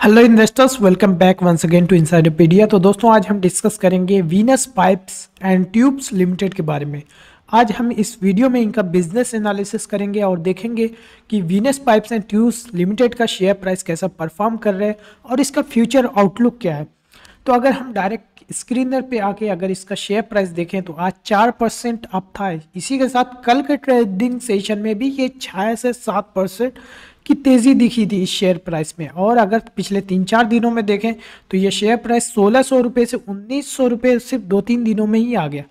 Hello investors, welcome back once again to Insiderpedia. तो दोस्तों, आज हम डिस्कस करेंगे Venus pipes and tubes limited के बारे में। आज हम इस वीडियो में इनका बिजनेस एनालिसिस करेंगे और देखेंगे कि Venus pipes and tubes limited का शेयर प्राइस कैसा परफॉर्म कर रहा है और इसका फ्यूचर आउटलुक क्या है। तो अगर हम डायरेक्ट स्क्रीनर पे आके अगर इसका शेयर प्राइस देखें तो आज 4% अप था। इसी के साथ कल के ट्रेडिंग सेशन में भी ये 6 से 7% की तेज़ी दिखी थी इस शेयर प्राइस में। और अगर पिछले 3-4 दिनों में देखें तो ये शेयर प्राइस 1600 रुपये से 1900 रुपये सिर्फ 2-3 दिनों में ही आ गया।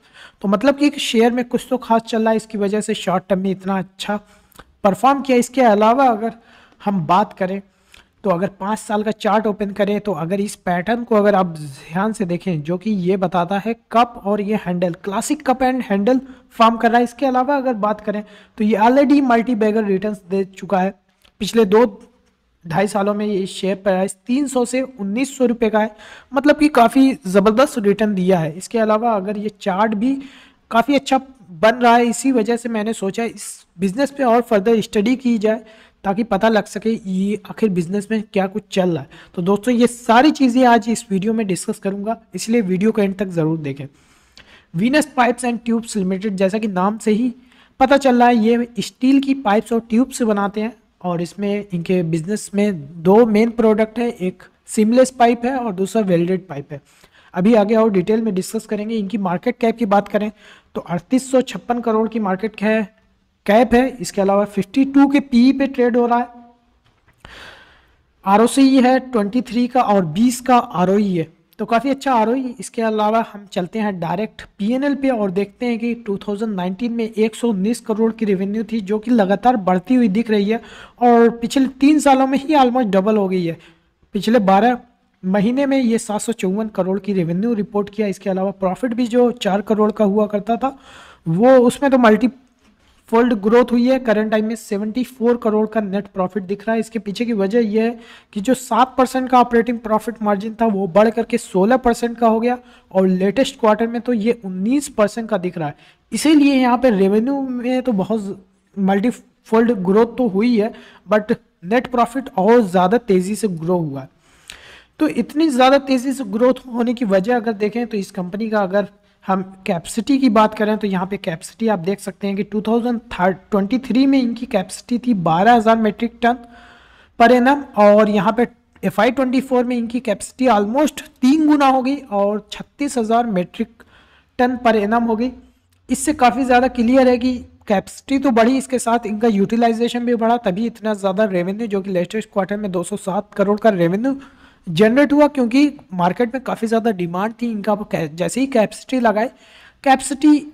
तो मतलब कि शेयर में कुछ तो खास चल रहा है, इसकी वजह से शॉर्ट टर्म में इतना अच्छा परफॉर्म किया। इसके अलावा अगर हम बात करें तो अगर 5 साल का चार्ट ओपन करें तो अगर इस पैटर्न को अगर आप ध्यान से देखें, जो कि ये बताता है कप और ये handle, classic cup and handle form कर रहा है। इसके अलावा अगर बात करें तो ये ऑलरेडी मल्टी बैगर रिटर्न्स दे चुका है। पिछले 2-2.5 सालों में ये शेयर प्राइस 300 से 1900 रुपये का है, मतलब कि काफ़ी ज़बरदस्त रिटर्न दिया है। इसके अलावा अगर ये चार्ट भी काफ़ी अच्छा बन रहा है, इसी वजह से मैंने सोचा इस बिज़नेस पे और फर्दर स्टडी की जाए ताकि पता लग सके ये आखिर बिजनेस में क्या कुछ चल रहा है। तो दोस्तों, ये सारी चीज़ें आज इस वीडियो में डिस्कस करूंगा, इसलिए वीडियो को एंड तक ज़रूर देखें। Venus pipes and tubes limited, जैसा कि नाम से ही पता चल रहा है, ये स्टील की पाइप्स और ट्यूब से बनाते हैं और इसमें इनके बिजनेस में 2 मेन प्रोडक्ट है, एक सीमलेस पाइप है और दूसरा वेल्डेड पाइप है। अभी आगे और डिटेल में डिस्कस करेंगे। इनकी मार्केट कैप की बात करें तो 3856 करोड़ की मार्केट कैप है। इसके अलावा 52 के पीई पे ट्रेड हो रहा है। आरओसी है 23 का और 20 का आरओई है, तो काफ़ी अच्छा आरओई। इसके अलावा हम चलते हैं डायरेक्ट पीएनएल पे और देखते हैं कि 2019 में 119 करोड़ की रेवेन्यू थी, जो कि लगातार बढ़ती हुई दिख रही है और पिछले 3 सालों में ही ऑलमोस्ट डबल हो गई है। पिछले 12 महीने में ये 754 करोड़ की रेवेन्यू रिपोर्ट किया। इसके अलावा प्रॉफिट भी जो 4 करोड़ का हुआ करता था वो उसमें तो मल्टी फोल्ड ग्रोथ हुई है। करंट टाइम में 74 करोड़ का नेट प्रॉफिट दिख रहा है। इसके पीछे की वजह यह है कि जो 7% का ऑपरेटिंग प्रॉफिट मार्जिन था वो बढ़ करके 16% का हो गया और लेटेस्ट क्वार्टर में तो ये 19% का दिख रहा है। इसीलिए यहाँ पे रेवेन्यू में तो बहुत मल्टी फोल्ड ग्रोथ तो हुई है, बट नेट प्रॉफिट और ज़्यादा तेज़ी से ग्रो हुआ है। तो इतनी ज़्यादा तेज़ी से ग्रोथ होने की वजह अगर देखें तो इस कंपनी का अगर हम कैपेसिटी की बात करें तो यहाँ पे कैपेसिटी आप देख सकते हैं कि 2023 में इनकी कैपेसिटी थी 12,000 मेट्रिक टन पर एनम और यहाँ पे FY24 में इनकी कैपेसिटी ऑलमोस्ट 3 गुना हो गई और 36,000 मेट्रिक टन पर एनम हो गई। इससे काफ़ी ज़्यादा क्लियर है कि कैपेसिटी तो बढ़ी, इसके साथ इनका यूटिलाइजेशन भी बढ़ा, तभी इतना ज़्यादा रेवेन्यू, जो कि लेटेस्ट क्वार्टर में 207 करोड़ का रेवेन्यू जनरेट हुआ, क्योंकि मार्केट में काफ़ी ज़्यादा डिमांड थी इनका। जैसे ही कैपेसिटी लगाए, कैपेसिटी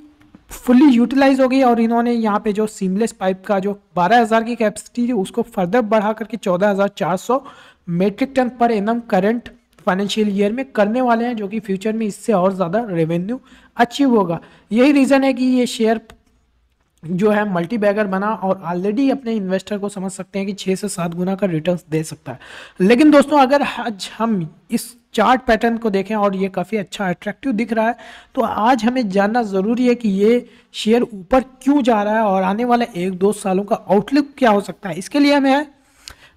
फुल्ली यूटिलाइज हो गई और इन्होंने यहाँ पे जो सीमलेस पाइप का जो 12,000 की कैपेसिटी थी उसको फर्दर बढ़ा करके 14,400 metric ton per annum current financial year में करने वाले हैं, जो कि फ्यूचर में इससे और ज़्यादा रेवेन्यू अचीव होगा। यही रीज़न है कि ये शेयर जो है मल्टी बैगर बना और ऑलरेडी अपने इन्वेस्टर को समझ सकते हैं कि 6 से 7 गुना का रिटर्न दे सकता है। लेकिन दोस्तों, अगर आज हम इस चार्ट पैटर्न को देखें और ये काफ़ी अच्छा अट्रैक्टिव दिख रहा है, तो आज हमें जानना ज़रूरी है कि ये शेयर ऊपर क्यों जा रहा है और आने वाले 1-2 सालों का आउटलुक क्या हो सकता है। इसके लिए हमें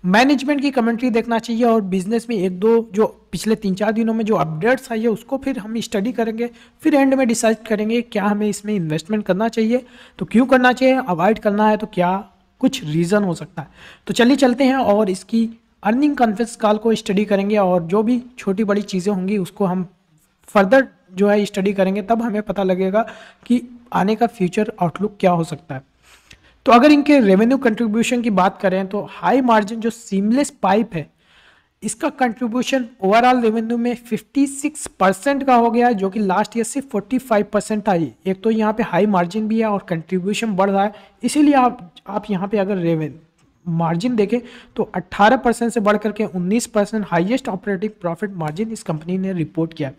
मैनेजमेंट की कमेंट्री देखना चाहिए और बिजनेस में 1-2 जो पिछले 3-4 दिनों में जो अपडेट्स आई है उसको फिर हम स्टडी करेंगे। फिर एंड में डिसाइड करेंगे क्या हमें इसमें इन्वेस्टमेंट करना चाहिए, तो क्यों करना चाहिए, अवॉइड करना है तो क्या कुछ रीज़न हो सकता है। तो चलिए चलते हैं और इसकी अर्निंग कॉन्फ्रेंस कॉल को स्टडी करेंगे और जो भी छोटी बड़ी चीज़ें होंगी उसको हम फर्दर जो है स्टडी करेंगे, तब हमें पता लगेगा कि आने का फ्यूचर आउटलुक क्या हो सकता है। तो अगर इनके रेवेन्यू कंट्रीब्यूशन की बात करें तो हाई मार्जिन जो सीमलेस पाइप है इसका कंट्रीब्यूशन ओवरऑल रेवेन्यू में 56% का हो गया है, जो कि लास्ट ईयर से 45% था। एक तो यहाँ पे हाई मार्जिन भी है और कंट्रीब्यूशन बढ़ रहा है, इसीलिए आप यहाँ पे अगर रेवेन्यू मार्जिन देखें तो 18% से बढ़ करके 19% हाईएस्ट ऑपरेटिंग प्रॉफिट मार्जिन इस कंपनी ने रिपोर्ट किया।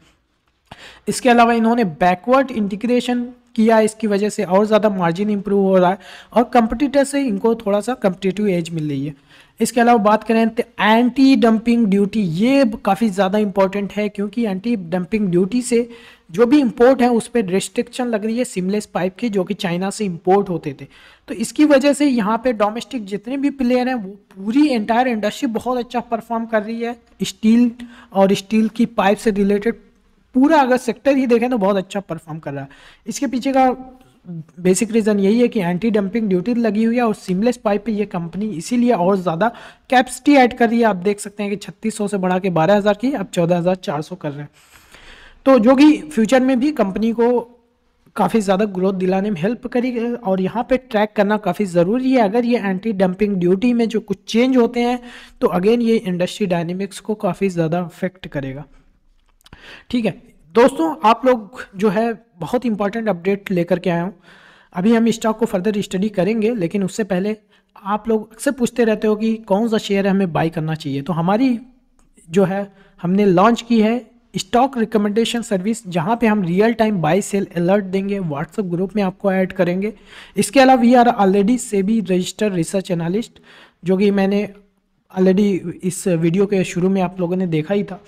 इसके अलावा इन्होंने बैकवर्ड इंटीग्रेशन किया, इसकी वजह से और ज़्यादा मार्जिन इंप्रूव हो रहा है और कंपटीटर से इनको थोड़ा सा कंपटीटिव एज मिल रही है। इसके अलावा बात करें तो एंटी डंपिंग ड्यूटी, ये काफ़ी ज़्यादा इंपॉर्टेंट है, क्योंकि एंटी डंपिंग ड्यूटी से जो भी इंपोर्ट है उस पर रिस्ट्रिक्शन लग रही है सीमलेस पाइप की, जो कि चाइना से इंपोर्ट होते थे। तो इसकी वजह से यहाँ पे डोमेस्टिक जितने भी प्लेयर हैं वो पूरी एंटायर इंडस्ट्री बहुत अच्छा परफॉर्म कर रही है। स्टील और स्टील की पाइप से रिलेटेड पूरा अगर सेक्टर ही देखें तो बहुत अच्छा परफॉर्म कर रहा है। इसके पीछे का बेसिक रीज़न यही है कि एंटी डंपिंग ड्यूटी लगी हुई है और सीमलेस पाइप पे ये कंपनी इसीलिए और ज़्यादा कैपेसिटी ऐड कर रही है। आप देख सकते हैं कि 3600 से बढ़ा के 12,000 की अब 14,400 कर रहे हैं, तो जो कि फ्यूचर में भी कंपनी को काफ़ी ज़्यादा ग्रोथ दिलाने में हेल्प करेगी। और यहाँ पे ट्रैक करना काफ़ी ज़रूरी है, अगर ये एंटी डंपिंग ड्यूटी में जो कुछ चेंज होते हैं तो अगेन ये इंडस्ट्री डायनेमिक्स को काफ़ी ज़्यादा अफेक्ट करेगा। ठीक है दोस्तों, आप लोग जो है बहुत इंपॉर्टेंट अपडेट लेकर के आया हूँ। अभी हम स्टॉक को फर्दर स्टडी करेंगे, लेकिन उससे पहले आप लोग अक्सर पूछते रहते हो कि कौन सा शेयर हमें बाई करना चाहिए। तो हमारी जो है हमने लॉन्च की है स्टॉक रिकमेंडेशन सर्विस, जहाँ पे हम real time buy sell alert देंगे, व्हाट्सएप ग्रुप में आपको ऐड करेंगे। इसके अलावा we are already SEBI registered research analyst, जो कि मैंने ऑलरेडी इस वीडियो के शुरू में आप लोगों ने देखा ही था।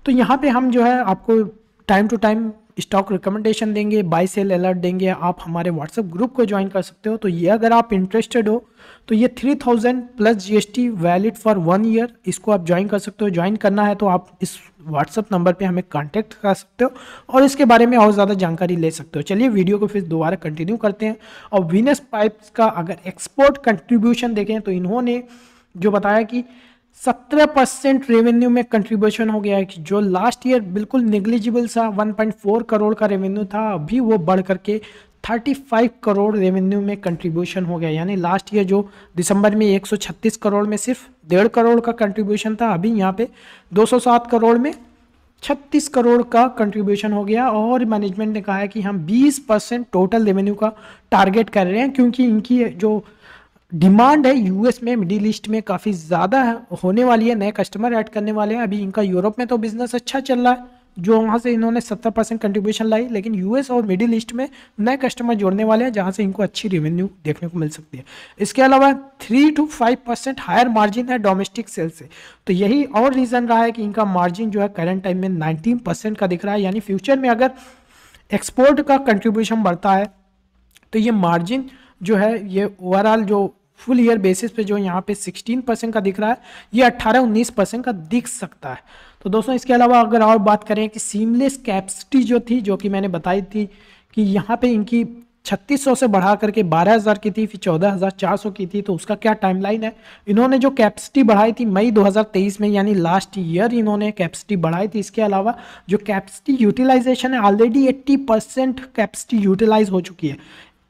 तो यहाँ पे हम जो है आपको time to time stock recommendation देंगे, बाय सेल अलर्ट देंगे। आप हमारे व्हाट्सएप ग्रुप को ज्वाइन कर सकते हो। तो ये अगर आप इंटरेस्टेड हो तो ये 3000 plus GST valid for 1 year, इसको आप ज्वाइन कर सकते हो। ज्वाइन करना है तो आप इस व्हाट्सएप नंबर पे हमें कांटेक्ट कर सकते हो और इसके बारे में और ज़्यादा जानकारी ले सकते हो। चलिए वीडियो को फिर दोबारा कंटिन्यू करते हैं। और वीनस पाइप्स का अगर एक्सपोर्ट कंट्रीब्यूशन देखें तो इन्होंने जो बताया कि 17% रेवेन्यू में कंट्रीब्यूशन हो गया है, कि जो लास्ट ईयर बिल्कुल नेग्लिजिबल सा 1.4 करोड़ का रेवेन्यू था, अभी वो बढ़ करके 35 करोड़ रेवेन्यू में कंट्रीब्यूशन हो गया। यानी लास्ट ईयर जो दिसंबर में 136 करोड़ में सिर्फ 1.5 करोड़ का कंट्रीब्यूशन था, अभी यहाँ पे 207 करोड़ में 36 करोड़ का कंट्रीब्यूशन हो गया। और मैनेजमेंट ने कहा है कि हम 20% टोटल रेवेन्यू का टारगेट कर रहे हैं, क्योंकि इनकी जो डिमांड है यूएस में, मिडिल ईस्ट में काफ़ी ज़्यादा होने वाली है। नए कस्टमर ऐड करने वाले हैं। अभी इनका यूरोप में तो बिजनेस अच्छा चल रहा है, जो वहाँ से इन्होंने 70% कंट्रीब्यूशन लाई, लेकिन यूएस और मिडिल ईस्ट में नए कस्टमर जोड़ने वाले हैं, जहाँ से इनको अच्छी रेवेन्यू देखने को मिल सकती है। इसके अलावा 3 to 5% हायर मार्जिन है डोमेस्टिक सेल से। तो यही और रीज़न रहा है कि इनका मार्जिन जो है करंट टाइम में 19% का दिख रहा है। यानी फ्यूचर में अगर एक्सपोर्ट का कंट्रीब्यूशन बढ़ता है तो ये मार्जिन जो है ये ओवरऑल जो फुल ईयर बेसिस पे जो यहाँ पे 16% का दिख रहा है, ये 18-19% का दिख सकता है। तो दोस्तों इसके अलावा अगर और बात करें कि सीमलेस कैपेसिटी जो थी, जो कि मैंने बताई थी कि यहाँ पे इनकी 3600 से बढ़ा करके 12,000 की थी, फिर 14,400 की थी। तो उसका क्या टाइमलाइन है, इन्होंने जो कैपेसिटी बढ़ाई थी मई 2023 में, यानी लास्ट ईयर इन्होंने कैपेसिटी बढ़ाई थी। इसके अलावा जो कैपेसिटी यूटिलाइजेशन है ऑलरेडी 80% कैपेसिटी यूटिलाइज हो चुकी है,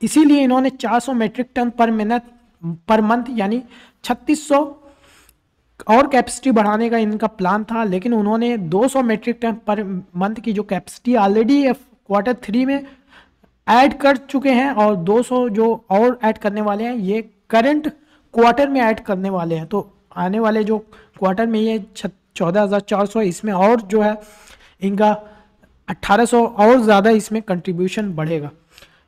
इसीलिए इन्होंने 400 मेट्रिक टन पर मंथ यानी 3600 और कैपेसिटी बढ़ाने का इनका प्लान था। लेकिन उन्होंने 200 मेट्रिक टन पर मंथ की जो कैपेसिटी ऑलरेडी Q3 में ऐड कर चुके हैं, और 200 जो और ऐड करने वाले हैं ये करंट क्वार्टर में ऐड करने वाले हैं। तो आने वाले जो क्वार्टर में ये 14,400, इसमें और जो है इनका 1,800 और ज़्यादा इसमें कंट्रीब्यूशन बढ़ेगा।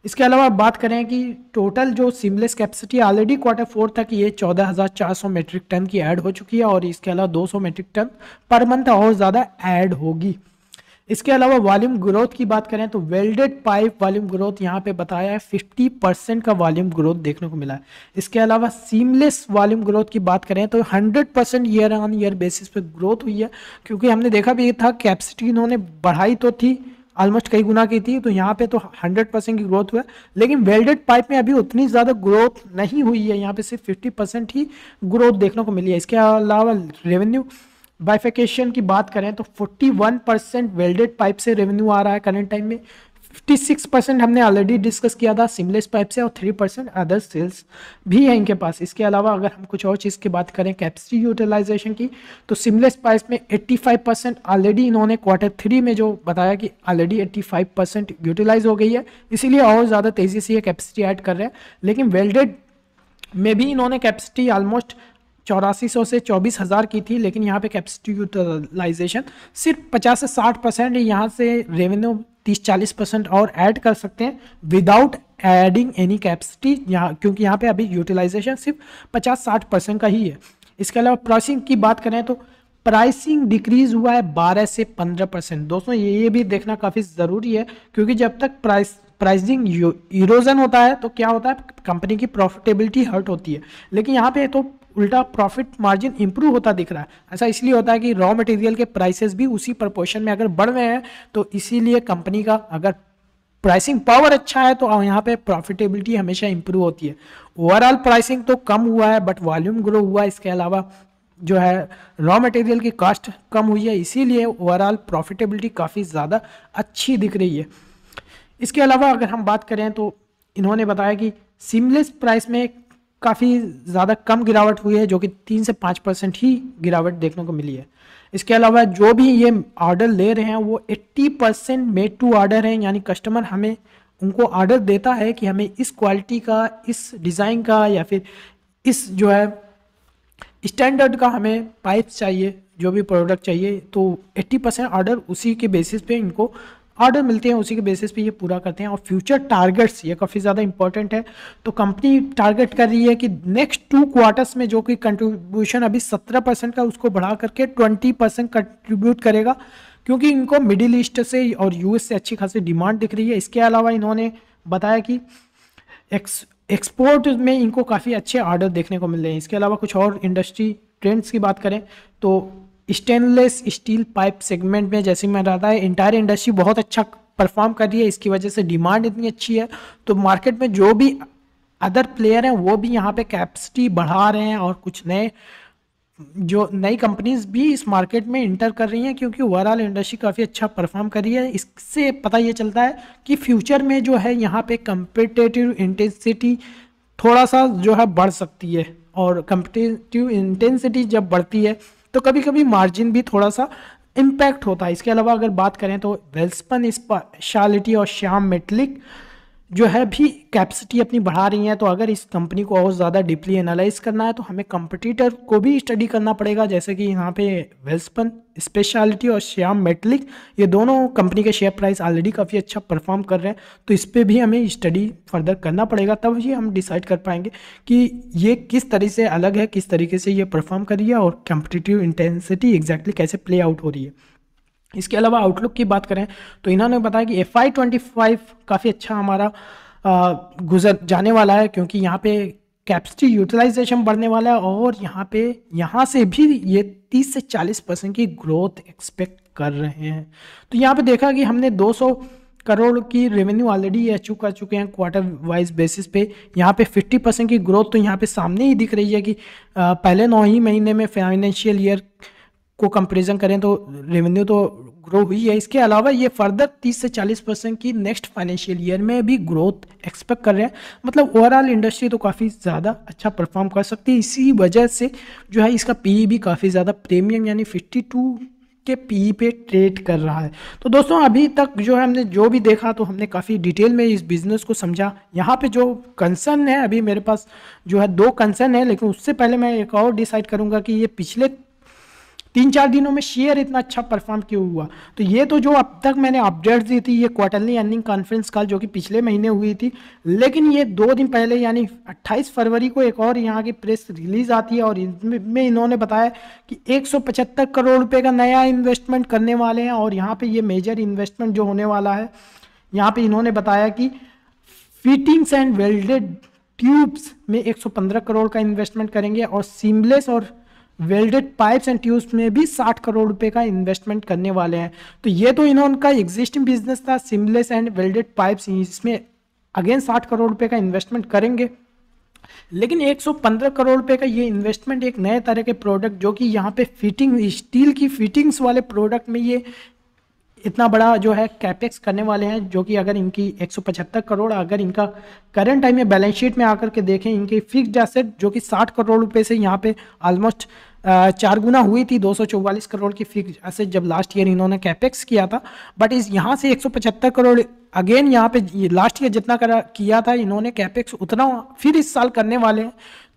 इसके अलावा बात करें कि टोटल जो सीमलेस कैपेसिटी ऑलरेडी Q4 तक ये 14,400 मेट्रिक टन की ऐड हो चुकी है, और इसके अलावा 200 मेट्रिक टन पर मंथ और ज़्यादा ऐड होगी। इसके अलावा वॉल्यूम ग्रोथ की बात करें तो वेल्डेड पाइप वॉल्यूम ग्रोथ यहाँ पे बताया है 50% का वॉल्यूम ग्रोथ देखने को मिला है। इसके अलावा सीमलेस वॉल्यूम ग्रोथ की बात करें तो 100% ईयर ऑन ईयर बेसिस पे ग्रोथ हुई है, क्योंकि हमने देखा भी था कैपेसिटी इन्होंने बढ़ाई तो थी, ऑलमोस्ट कई गुना की थी, तो यहाँ पे तो 100% की ग्रोथ हुआ। लेकिन वेल्डेड पाइप में अभी उतनी ज़्यादा ग्रोथ नहीं हुई है, यहाँ पे सिर्फ 50% ही ग्रोथ देखने को मिली है। इसके अलावा रेवेन्यू बाइफिकेशन की बात करें तो 41% वेल्डेड पाइप से रेवेन्यू आ रहा है करंट टाइम में, 56% हमने ऑलरेडी डिस्कस किया था सीमलेस पाइप से, और 3% अदर सेल्स भी है इनके पास। इसके अलावा अगर हम कुछ और चीज़ की बात करें कैपेसिटी यूटिलाइजेशन की, तो सीमलेस पाइप में 85% ऑलरेडी इन्होंने Q3 में जो बताया कि ऑलरेडी 85% यूटिलाइज हो गई है, इसीलिए और ज़्यादा तेज़ी से ये कैपेसिटी ऐड कर रहे हैं। लेकिन वेल्डेड में भी इन्होंने कैपेसिटी ऑलमोस्ट 8400 से 24,000 की थी, लेकिन यहाँ पे कैपेसिटी यूटिलाइजेशन सिर्फ 50 से 60% है। यहाँ से रेवेन्यू 30-40% और ऐड कर सकते हैं विदाउट एडिंग एनी कैपेसिटी, यहाँ क्योंकि यहाँ पे अभी यूटिलाइजेशन सिर्फ 50-60% का ही है। इसके अलावा प्राइसिंग की बात करें तो प्राइसिंग डिक्रीज हुआ है 12 से 15%। दोस्तों ये भी देखना काफ़ी ज़रूरी है, क्योंकि जब तक प्राइसिंग इरोजन होता है तो क्या होता है, कंपनी की प्रॉफिटेबिलिटी हर्ट होती है। लेकिन यहाँ पे तो उल्टा प्रॉफिट मार्जिन इंप्रूव होता दिख रहा है। ऐसा इसलिए होता है कि रॉ मटेरियल के प्राइसेस भी उसी प्रोपोर्शन में अगर बढ़ रहे हैं, तो इसीलिए कंपनी का अगर प्राइसिंग पावर अच्छा है तो यहाँ पे प्रॉफिटेबिलिटी हमेशा इंप्रूव होती है। ओवरऑल प्राइसिंग तो कम हुआ है बट वॉल्यूम ग्रो हुआ है, इसके अलावा जो है रॉ मटेरियल की कॉस्ट कम हुई है, इसीलिए ओवरऑल प्रॉफिटेबिलिटी काफ़ी ज़्यादा अच्छी दिख रही है। इसके अलावा अगर हम बात करें तो इन्होंने बताया कि सीमलेस प्राइस में काफ़ी ज़्यादा कम गिरावट हुई है, जो कि 3 से 5% ही गिरावट देखने को मिली है। इसके अलावा जो भी ये ऑर्डर ले रहे हैं वो 80% मेड टू ऑर्डर है, यानी कस्टमर हमें उनको ऑर्डर देता है कि हमें इस क्वालिटी का, इस डिज़ाइन का या फिर इस जो है स्टैंडर्ड का हमें पाइप चाहिए, जो भी प्रोडक्ट चाहिए, तो 80% ऑर्डर उसी के बेसिस पे इनको ऑर्डर मिलते हैं, उसी के बेसिस पे ये पूरा करते हैं। और फ्यूचर टारगेट्स ये काफ़ी ज़्यादा इंपॉर्टेंट है, तो कंपनी टारगेट कर रही है कि नेक्स्ट 2 क्वार्टर्स में जो कि कंट्रीब्यूशन अभी 17% का उसको बढ़ा करके 20% कंट्रीब्यूट करेगा, क्योंकि इनको मिडिल ईस्ट से और यूएस से अच्छी खासी डिमांड दिख रही है। इसके अलावा इन्होंने बताया कि एक्सपोर्ट में इनको काफ़ी अच्छे ऑर्डर देखने को मिल रहे हैं। इसके अलावा कुछ और इंडस्ट्री ट्रेंड्स की बात करें तो स्टेनलेस स्टील पाइप सेगमेंट में, जैसे मैं रहा है, इंटायर इंडस्ट्री बहुत अच्छा परफॉर्म कर रही है, इसकी वजह से डिमांड इतनी अच्छी है। तो मार्केट में जो भी अदर प्लेयर हैं वो भी यहाँ पे कैपेसिटी बढ़ा रहे हैं, और कुछ नई कंपनीज भी इस मार्केट में इंटर कर रही हैं, क्योंकि ओवरऑल इंडस्ट्री काफ़ी अच्छा परफॉर्म कर रही है। इससे पता ये चलता है कि फ्यूचर में जो है यहाँ पे कम्पिटिटिव इंटेंसिटी थोड़ा सा जो है बढ़ सकती है, और कम्पिटिटिव इंटेंसिटी जब बढ़ती है तो कभी कभी मार्जिन भी थोड़ा सा इम्पैक्ट होता है। इसके अलावा अगर बात करें तो वेल्सपन स्पेशलिटी और श्याम मेटलिक जो है भी कैपेसिटी अपनी बढ़ा रही है। तो अगर इस कंपनी को और ज़्यादा डीपली एनालाइज करना है तो हमें कंपटीटर को भी स्टडी करना पड़ेगा, जैसे कि यहाँ पे वेल्सपन स्पेशलिटी और श्याम मेटलिक, ये दोनों कंपनी के शेयर प्राइस ऑलरेडी काफ़ी अच्छा परफॉर्म कर रहे हैं, तो इस पर भी हमें स्टडी फर्दर करना पड़ेगा, तब ही हम डिसाइड कर पाएंगे कि ये किस तरह से अलग है, किस तरीके से ये परफॉर्म कर रही है और कम्पिटिटिव इंटेंसिटी एग्जैक्टली कैसे प्ले आउट हो रही है। इसके अलावा आउटलुक की बात करें तो इन्होंने बताया कि FY25 काफ़ी अच्छा हमारा गुजर जाने वाला है, क्योंकि यहाँ पे कैपेसिटी यूटिलाइजेशन बढ़ने वाला है, और यहाँ से भी ये 30 से 40% की ग्रोथ एक्सपेक्ट कर रहे हैं। तो यहाँ पे देखा कि हमने 200 करोड़ की रेवेन्यू ऑलरेडी अचीव कर चुके हैं क्वार्टर वाइज बेसिस पे। यहाँ पे 50% की ग्रोथ तो यहाँ पे सामने ही दिख रही है कि पहले 9 ही महीने में फाइनेंशियल ईयर को कंपैरिजन करें तो रेवेन्यू तो ग्रो हुई है। इसके अलावा ये फर्दर 30 से 40% की नेक्स्ट फाइनेंशियल ईयर में भी ग्रोथ एक्सपेक्ट कर रहे हैं। मतलब ओवरऑल इंडस्ट्री तो काफ़ी ज़्यादा अच्छा परफॉर्म कर सकती है। इसी वजह से जो है इसका पीई भी काफ़ी ज़्यादा प्रीमियम यानी 52 के पीई पे ट्रेड कर रहा है। तो दोस्तों अभी तक जो है हमने जो भी देखा तो हमने काफ़ी डिटेल में इस बिज़नेस को समझा। यहाँ पे जो कंसर्न है, अभी मेरे पास जो है 2 कंसर्न है, लेकिन उससे पहले मैं एक और डिसाइड करूँगा कि ये पिछले 3-4 दिनों में शेयर इतना अच्छा परफॉर्म क्यों हुआ। तो ये तो जो अब तक मैंने अपडेट्स दी थी, ये क्वार्टरली अर्निंग कॉन्फ्रेंस कॉल जो कि पिछले महीने हुई थी, लेकिन ये 2 दिन पहले यानी 28 फरवरी को एक और यहाँ की प्रेस रिलीज आती है, और इनमें इन्होंने बताया कि 175 करोड़ रुपए का नया इन्वेस्टमेंट करने वाले हैं। और यहाँ पे ये मेजर इन्वेस्टमेंट जो होने वाला है, यहाँ पे इन्होंने बताया कि फिटिंग्स एंड वेल्डेड ट्यूब्स में 115 करोड़ का इन्वेस्टमेंट करेंगे, और सीमलेस और वेल्डेड पाइप्स एंड ट्यूब्स में भी 60 करोड़ रुपए का इन्वेस्टमेंट करने वाले हैं। तो ये तो इनका एग्जिस्टिंग बिजनेस था सीमलेस एंड वेल्डेड पाइप्स, इसमें अगेन 60 करोड़ रुपए का इन्वेस्टमेंट करेंगे। लेकिन 115 करोड़ रुपए का ये इन्वेस्टमेंट एक नए तरह के प्रोडक्ट जो कि यहाँ पे फिटिंग स्टील की फिटिंग्स वाले प्रोडक्ट में ये इतना बड़ा जो है कैपेक्स करने वाले हैं, जो कि अगर इनकी 175 करोड़ अगर इनका करंट टाइम में बैलेंस शीट में आकर के देखें, इनकी फिक्स्ड एसेट जो कि 60 करोड़ रुपए से यहाँ पे ऑलमोस्ट 4 गुना हुई थी। 244 करोड़ की फिक्स्ड एसेट जब लास्ट ईयर इन्होंने कैपेक्स किया था, बट इस यहाँ से 175 करोड़ अगेन यहाँ पे लास्ट ईयर जितना किया था इन्होंने कैपेक्स उतना फिर इस साल करने वाले हैं।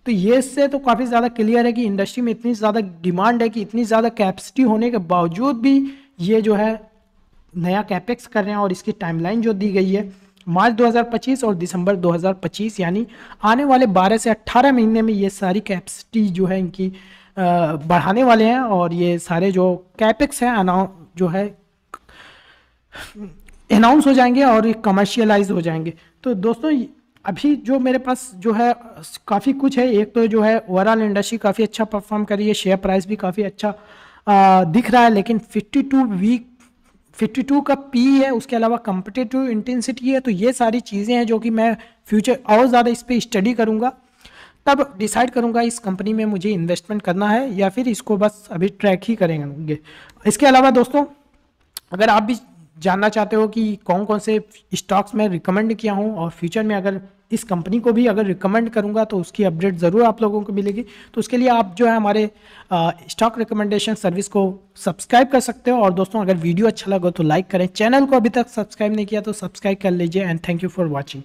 तो ये इससे तो काफ़ी ज़्यादा क्लियर है कि इंडस्ट्री में इतनी ज़्यादा डिमांड है कि इतनी ज़्यादा कैपेसिटी होने के बावजूद भी ये जो है नया कैपेक्स कर रहे हैं। और इसकी टाइमलाइन जो दी गई है मार्च 2025 और दिसंबर 2025, यानी आने वाले 12 से 18 महीने में ये सारी कैपेसिटी जो है इनकी बढ़ाने वाले हैं और ये सारे जो कैपेक्स हैं जो है अनाउंस हो जाएंगे और ये कमर्शियलाइज हो जाएंगे। तो दोस्तों अभी जो मेरे पास जो है काफ़ी कुछ है। एक तो जो है ओवरऑल इंडस्ट्री काफ़ी अच्छा परफॉर्म कर रही है, शेयर प्राइस भी काफ़ी अच्छा दिख रहा है, लेकिन 52 का पी है, उसके अलावा कम्पिटिटिव इंटेंसिटी है। तो ये सारी चीज़ें हैं जो कि मैं फ्यूचर और ज़्यादा इस पर स्टडी करूँगा, तब डिसाइड करूँगा इस कंपनी में मुझे इन्वेस्टमेंट करना है या फिर इसको बस अभी ट्रैक ही करेंगे। इसके अलावा दोस्तों अगर आप भी जानना चाहते हो कि कौन कौन से स्टॉक्स मैं रिकमेंड किया हूँ और फ्यूचर में अगर इस कंपनी को भी अगर रिकमेंड करूँगा तो उसकी अपडेट ज़रूर आप लोगों को मिलेगी। तो उसके लिए आप जो है हमारे स्टॉक रिकमेंडेशन सर्विस को सब्सक्राइब कर सकते हो। और दोस्तों अगर वीडियो अच्छा लगा तो लाइक करें, चैनल को अभी तक सब्सक्राइब नहीं किया तो सब्सक्राइब कर लीजिए। And thank you for watching.